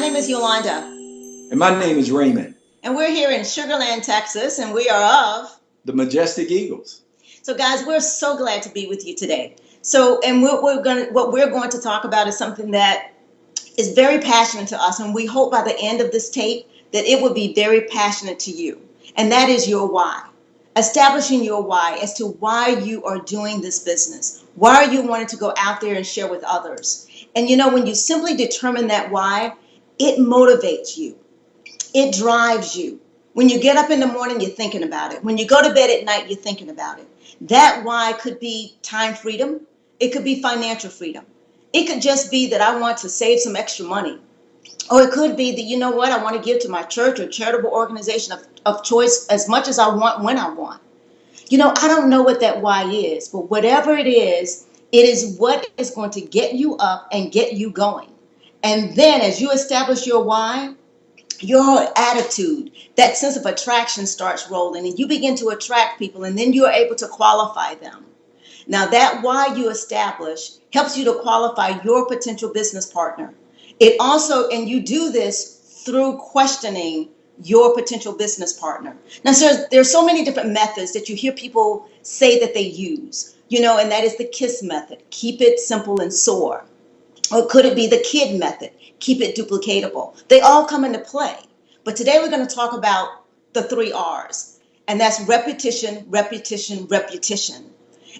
name is Yolanda, And my name is Raymond, and we're here in Sugar Land, Texas, and we are of. the Majestic Eagles. So, guys, we're so glad to be with you today. So, and what we're going to talk about is something that is very passionate to us, and we hope by the end of this tape that it will be very passionate to you, and that is your why. Establishing your why as to why you are doing this business. Why are you wanting to go out there and share with others? And when you simply determine that why, it motivates you. It drives you. When you get up in the morning, you're thinking about it. When you go to bed at night, you're thinking about it. That why could be time freedom. It could be financial freedom. It could just be that I want to save some extra money. Or it could be that, I want to give to my church or charitable organization of choice as much as I want when I want. I don't know what that why is, but whatever it is what is going to get you up and get you going. And then as you establish your why, your attitude, that sense of attraction starts rolling, and you begin to attract people, and then you're able to qualify them. Now, that why you establish helps you to qualify your potential business partner. It also, and you do this through questioning your potential business partner. Now, sir, there's so many different methods that you hear people say that they use, and that is the KISS method. Keep it simple and soar. Or could it be the KID method? Keep it duplicatable. They all come into play. But today we're going to talk about the 3 R's, and that's repetition, repetition, repetition.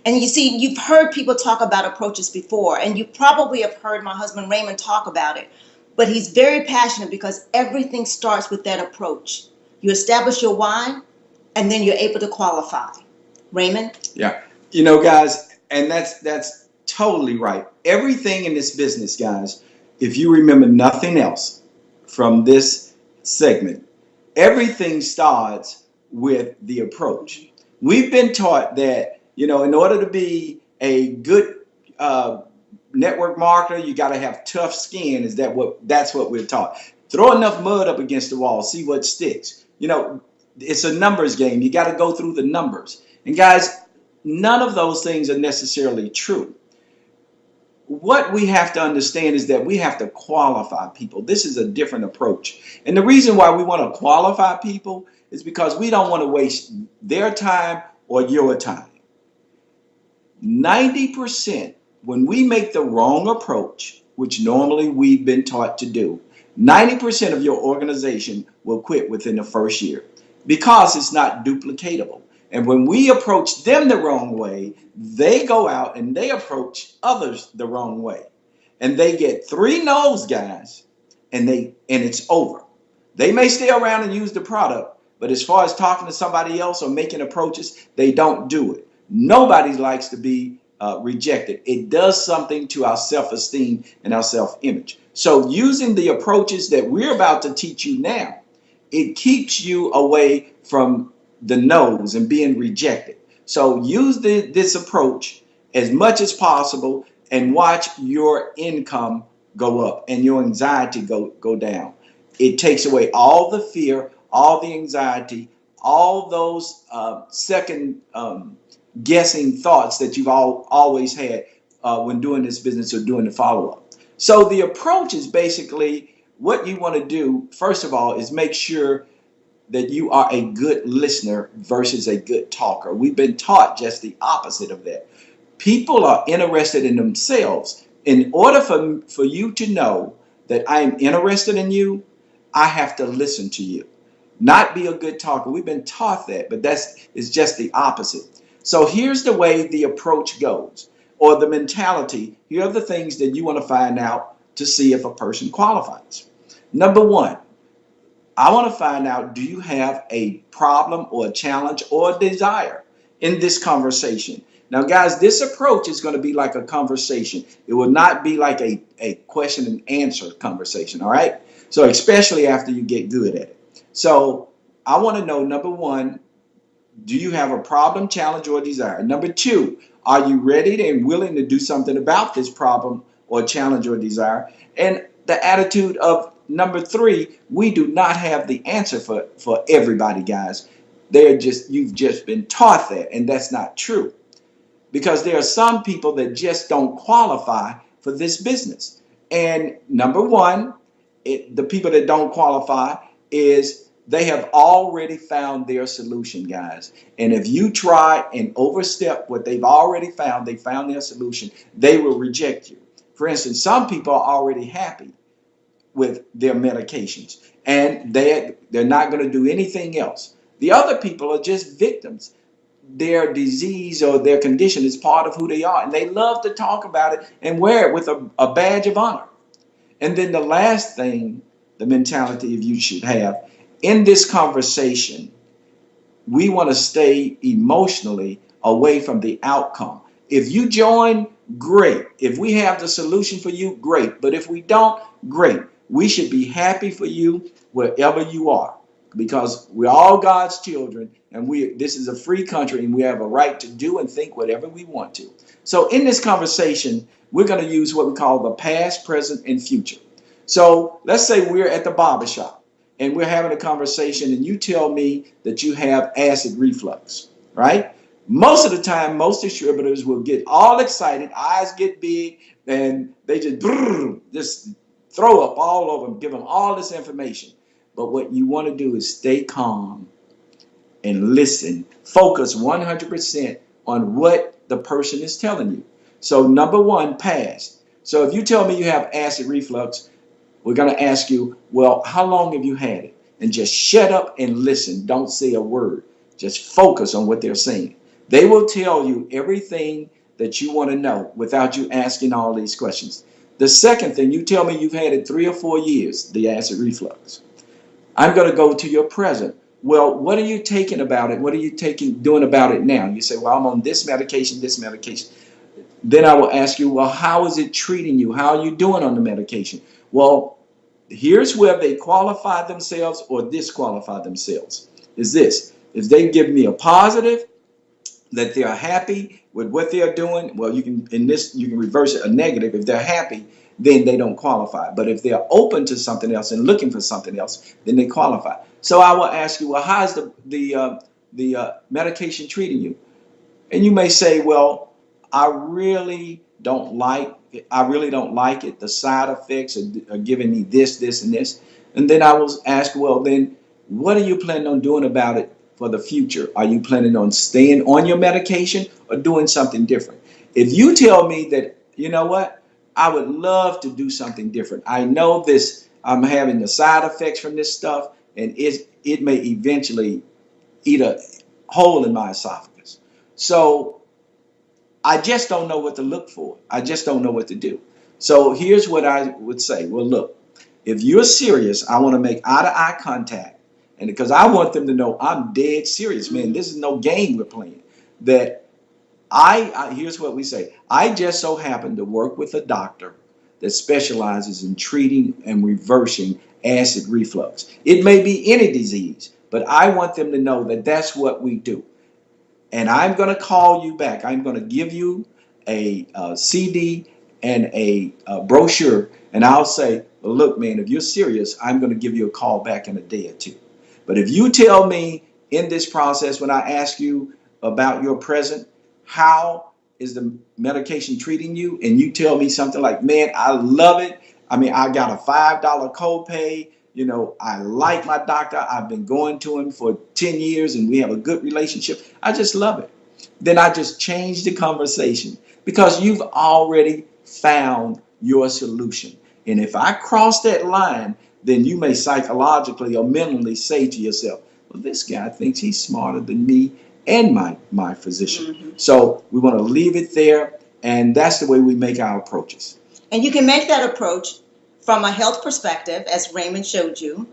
And you see, you've heard people talk about approaches before, and you probably have heard my husband Raymond talk about it. But he's very passionate because everything starts with that approach. You establish your why, and then you're able to qualify. Raymond? Yeah. Guys, and that's totally right. Everything in this business, guys, if you remember nothing else from this segment, everything starts with the approach. We've been taught that, in order to be a good network marketer, you got to have tough skin. That's what we're taught. Throw enough mud up against the wall, see what sticks. It's a numbers game. You got to go through the numbers. And guys, none of those things are necessarily true. What we have to understand is that we have to qualify people. This is a different approach. And the reason why we want to qualify people is because we don't want to waste their time or your time. 90%, when we make the wrong approach, which normally we've been taught to do, 90% of your organization will quit within the first year because it's not duplicatable. And when we approach them the wrong way, they go out and they approach others the wrong way. And they get 3 no's, guys, and it's over. They may stay around and use the product, but as far as talking to somebody else or making approaches, they don't do it. Nobody likes to be rejected. It does something to our self-esteem and our self-image. So using the approaches that we're about to teach you now, it keeps you away from the no's and being rejected. So use this approach as much as possible and watch your income go up and your anxiety go down. It takes away all the fear, all the anxiety, all those second guessing thoughts that you've always had when doing this business or doing the follow-up. So the approach is basically what you want to do, first of all, is make sure that you are a good listener versus a good talker. We've been taught just the opposite of that. People are interested in themselves. In order for you to know that I am interested in you, I have to listen to you, not be a good talker. We've been taught that, but it's just the opposite. So here's the way the approach goes, or the mentality. Here are the things that you want to find out to see if a person qualifies. Number 1, I want to find out, do you have a problem or a challenge or a desire in this conversation? Now, guys, this approach is going to be like a conversation. It will not be like a question and answer conversation, all right? So especially after you get good at it. So I want to know, number 1, do you have a problem, challenge, or desire? Number 2, are you ready and willing to do something about this problem or challenge or desire? And the attitude of number 3, we do not have the answer for everybody, guys. You've just been taught that, and that's not true. Because there are some people that just don't qualify for this business. And number 1, the people that don't qualify is they have already found their solution, guys. And if you try and overstep what they've already found, they found their solution, they will reject you. For instance, some people are already happy with their medications and they're not going to do anything else. The other people are just victims. Their disease or their condition is part of who they are, and they love to talk about it and wear it with a badge of honor. And then the last thing, the mentality you should have in this conversation, we want to stay emotionally away from the outcome. If you join, great. If we have the solution for you, great. But if we don't, great. We should be happy for you wherever you are, because we're all God's children, and this is a free country, and we have a right to do and think whatever we want to. So in this conversation, we're going to use what we call the past, present, and future. So let's say we're at the barbershop and we're having a conversation, and you tell me that you have acid reflux, right? Most of the time, most distributors will get all excited, eyes get big, and they just throw up all over them, give them all this information. But what you want to do is stay calm and listen. Focus 100% on what the person is telling you. So number one, past. So if you tell me you have acid reflux, we're going to ask you, well, how long have you had it? And just shut up and listen. Don't say a word. Just focus on what they're saying. They will tell you everything that you want to know without you asking all these questions. The second thing, you tell me you've had it 3 or 4 years, the acid reflux. I'm going to go to your present. Well, what are you taking about it? What are you doing about it now? You say, well, I'm on this medication, this medication. Then I will ask you, well, how is it treating you? How are you doing on the medication? Well, here's where they qualify themselves or disqualify themselves. Is this: if they give me a positive, that they're happy with what they're doing, well, you can reverse it. A negative, if they're happy, then they don't qualify. But if they're open to something else and looking for something else, then they qualify. So I will ask you, well, how's the medication treating you? And you may say, well, I really don't like it. The side effects are giving me this, this, and this. And then I will ask, well, then what are you planning on doing about it for the future? Are you planning on staying on your medication or doing something different? If you tell me that, you know what, I would love to do something different. I know this, I'm having the side effects from this stuff, and it may eventually eat a hole in my esophagus. So I just don't know what to look for. I just don't know what to do. So here's what I would say. Well, look, if you're serious, I want to make eye-to-eye contact. And because I want them to know I'm dead serious, man. This is no game we're playing. That here's what we say. I just so happen to work with a doctor that specializes in treating and reversing acid reflux. It may be any disease, but I want them to know that that's what we do. And I'm going to call you back. I'm going to give you a CD and a brochure, and I'll say, well, look, man, if you're serious, I'm going to give you a call back in a day or two. But if you tell me in this process, when I ask you about your present, how is the medication treating you? And you tell me something like, man, I love it. I mean, I got a $5 copay. You know, I like my doctor. I've been going to him for 10 years and we have a good relationship. I just love it. Then I just change the conversation because you've already found your solution. And if I cross that line, then you may psychologically or mentally say to yourself, well, this guy thinks he's smarter than me and my physician. Mm-hmm. So we want to leave it there. And that's the way we make our approaches. And you can make that approach from a health perspective, as Raymond showed you,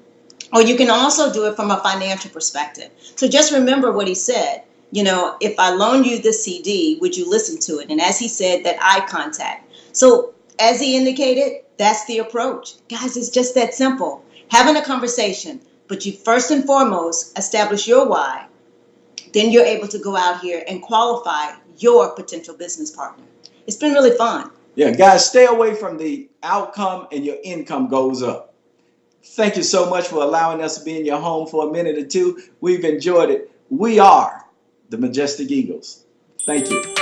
or you can also do it from a financial perspective. So just remember what he said. You know, if I loan you the CD, would you listen to it? And as he said, that eye contact. So as he indicated, that's the approach. Guys, it's just that simple. Having a conversation, but you first and foremost establish your why. Then you're able to go out here and qualify your potential business partner. It's been really fun. Yeah, guys, stay away from the outcome and your income goes up. Thank you so much for allowing us to be in your home for a minute or two. We've enjoyed it. We are the Majestic Eagles. Thank you.